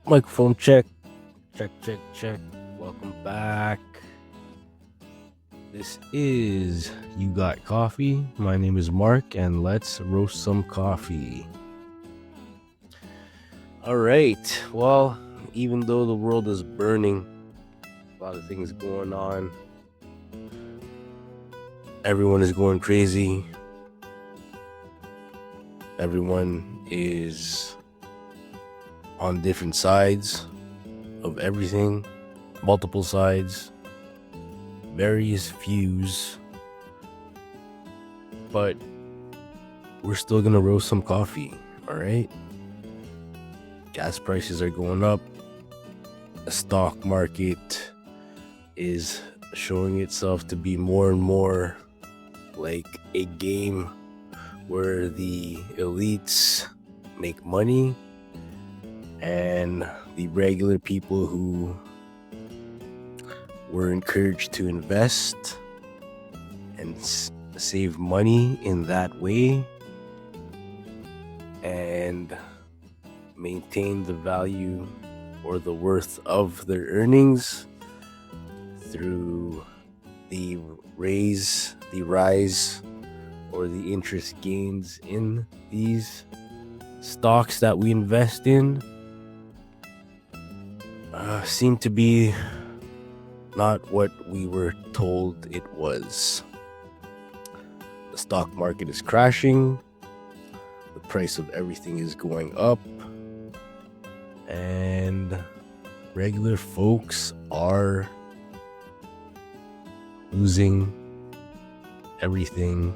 Microphone check. Check, check, check. Welcome back. This is You Got Coffee. My name is Mark, and let's roast some coffee. All right. Well, even though the world is burning, a lot of things going on, everyone is going crazy. Everyone is on different sides of everything, multiple sides, various views, but we're still gonna roast some coffee. All right, gas prices are going up, the stock market is showing itself to be more and more like a game where the elites make money and the regular people who were encouraged to invest and save money in that way and maintain the value or the worth of their earnings through the rise or the interest gains in these stocks that we invest in seem to be not what we were told it was. The stock market is crashing, the price of everything is going up, and regular folks are losing everything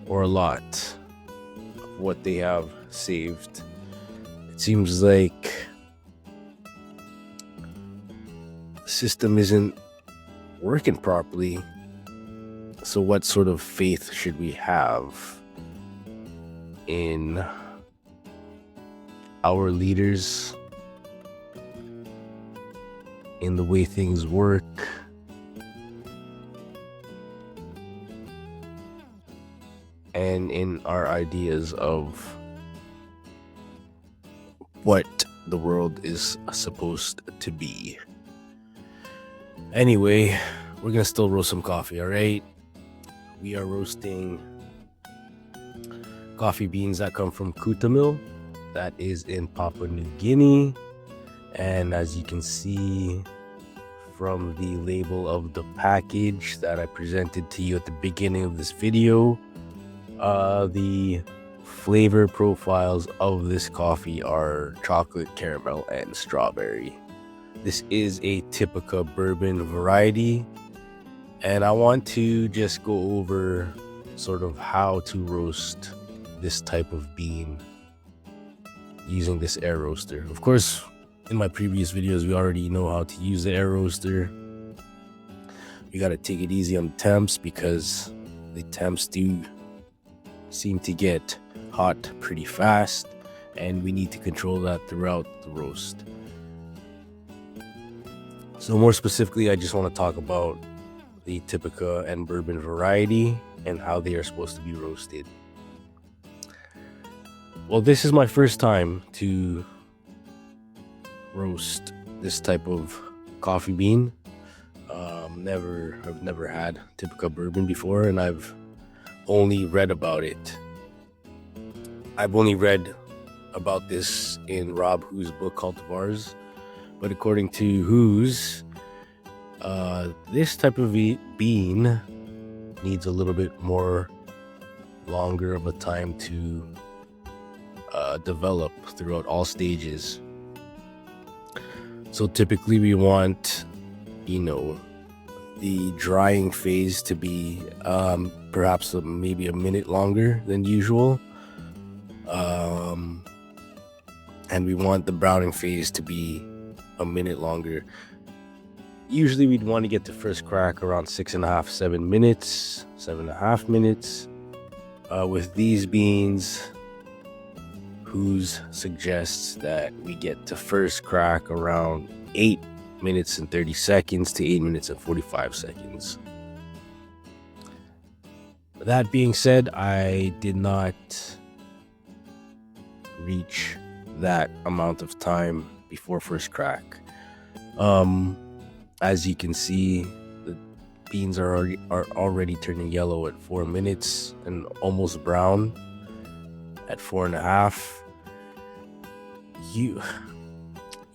or a lot of what they have saved. It seems like the system isn't working properly. So what sort of faith should we have in our leaders, in the way things work, and in our ideas of what the world is supposed to be? Anyway, we're gonna still roast some coffee, all right? We are roasting coffee beans that come from Kutamil, that is in Papua New Guinea. And as you can see from the label of the package that I presented to you at the beginning of this video, the flavor profiles of this coffee are chocolate, caramel, and strawberry. This is a Typica bourbon variety, and I want to just go over sort of how to roast this type of bean using this air roaster. Of course, in my previous videos, we already know how to use the air roaster. You got to take it easy on the temps because the temps do seem to get hot pretty fast, and we need to control that throughout the roast. So more specifically, I just want to talk about the Typica and bourbon variety and how they are supposed to be roasted. Well, this is my first time to roast this type of coffee bean. I've never had Typica bourbon before, and I've only read about it. I've only read about this in Rob Hu's book Cultivars, but according to Hu's, this type of bean needs a little bit more longer of a time to develop throughout all stages. So typically we want, the drying phase to be perhaps maybe a minute longer than usual. And we want the browning phase to be a minute longer. Usually we'd want to get to first crack around 6.5, 7 minutes, 7.5 minutes. With these beans, Who's suggests that we get to first crack around 8 minutes and 30 seconds to 8 minutes and 45 seconds. That being said, I did not reach that amount of time before first crack. As you can see, the beans are already turning yellow at 4 minutes and almost brown at 4.5. You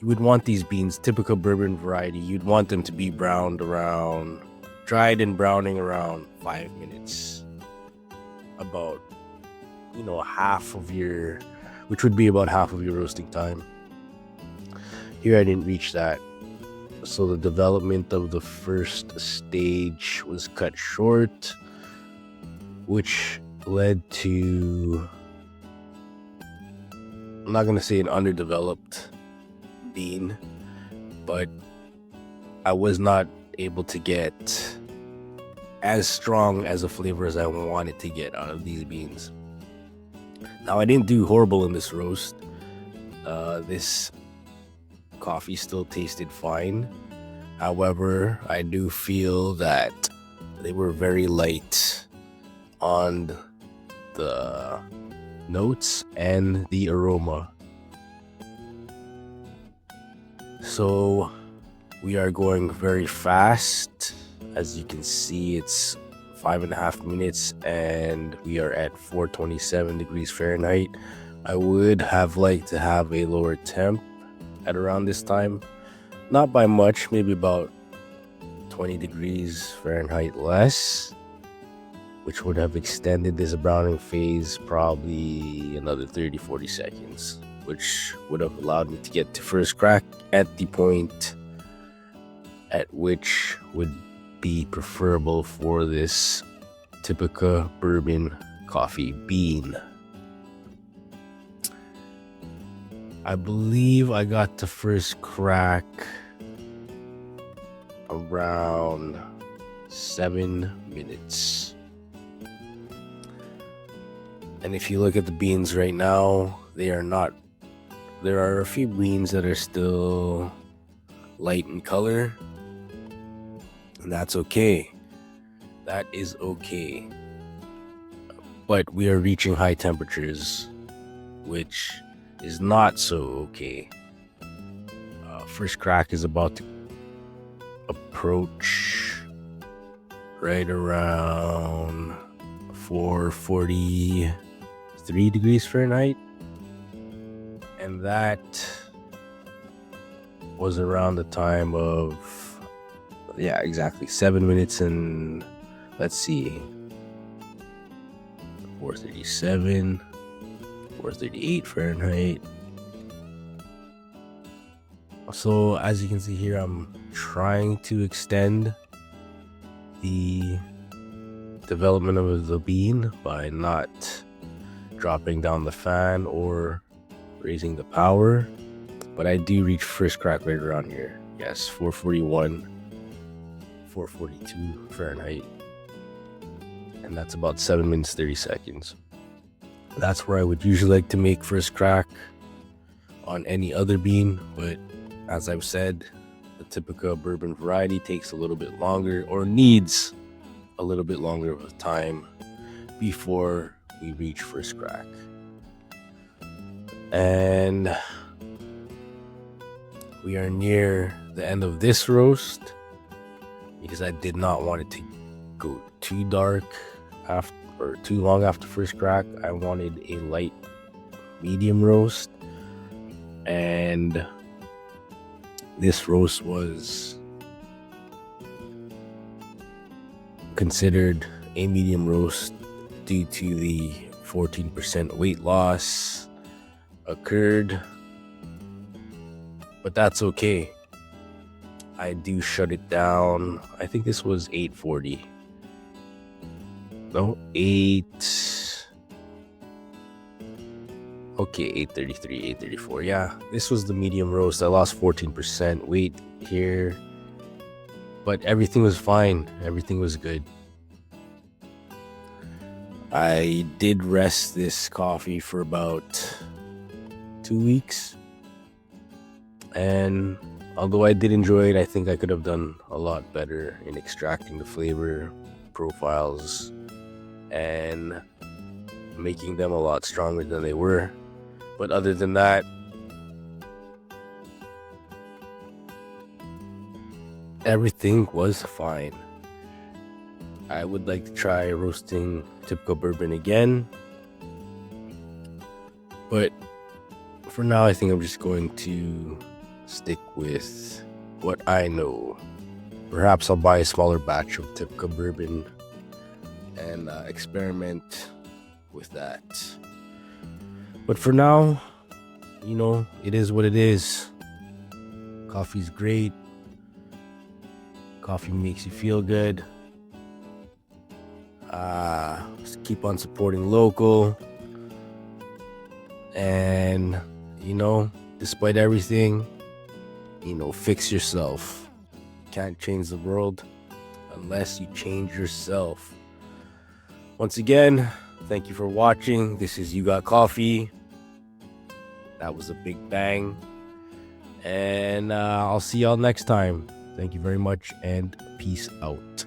would want these beans, Typica bourbon variety, you'd want them to be dried and browning around 5 minutes. About, which would be about half of your roasting time. Here I didn't reach that. So the development of the first stage was cut short, which led to, I'm not going to say an underdeveloped bean, but I was not able to get as strong as a flavor as I wanted to get out of these beans. Now, I didn't do horrible in this roast. This coffee still tasted fine. However, I do feel that they were very light on the notes and the aroma. So we are going very fast. As you can see, it's 5.5 minutes and we are at 427 degrees Fahrenheit. I would have liked to have a lower temp at around this time. Not by much, maybe about 20 degrees Fahrenheit less, which would have extended this browning phase probably another 30-40 seconds, which would have allowed me to get to first crack at the point at which would be preferable for this Typica bourbon coffee bean. I believe I got to first crack around 7 minutes. And if you look at the beans right now, there are a few beans that are still light in color, and that's okay. That is okay. But we are reaching high temperatures, which is not so okay. First crack is about to approach right around 443 degrees Fahrenheit, and that was around the time of, yeah, exactly 7 minutes and, let's see, 437, 438 Fahrenheit. So as you can see here, I'm trying to extend the development of the bean by not dropping down the fan or raising the power, but I do reach first crack right around here. Yes, 441, 442 Fahrenheit, and that's about 7 minutes 30 seconds. That's where I would usually like to make first crack on any other bean, but as I've said, the Typica bourbon variety takes a little bit longer, or needs a little bit longer of time before we reach first crack. And we are near the end of this roast because I did not want it to go too dark after, or too long after first crack. I wanted a light medium roast, and this roast was considered a medium roast due to the 14% weight loss occurred, but that's okay. I do shut it down. I think this was 840. No, 833, 834. Yeah, this was the medium roast. I lost 14% weight here, but everything was fine. Everything was good. I did rest this coffee for about 2 weeks, and although I did enjoy it, I think I could have done a lot better in extracting the flavor profiles and making them a lot stronger than they were. But other than that, everything was fine. I would like to try roasting Typica bourbon again, but for now I think I'm just going to stick with what I know. Perhaps I'll buy a smaller batch of Typica bourbon and experiment with that. But for now, it is what it is. Coffee's great. Coffee makes you feel good. Just keep on supporting local. And, despite everything, fix yourself. You can't change the world unless you change yourself. Once again, thank you for watching. This is You Got Coffee. That was a big bang. And I'll see y'all next time. Thank you very much and peace out.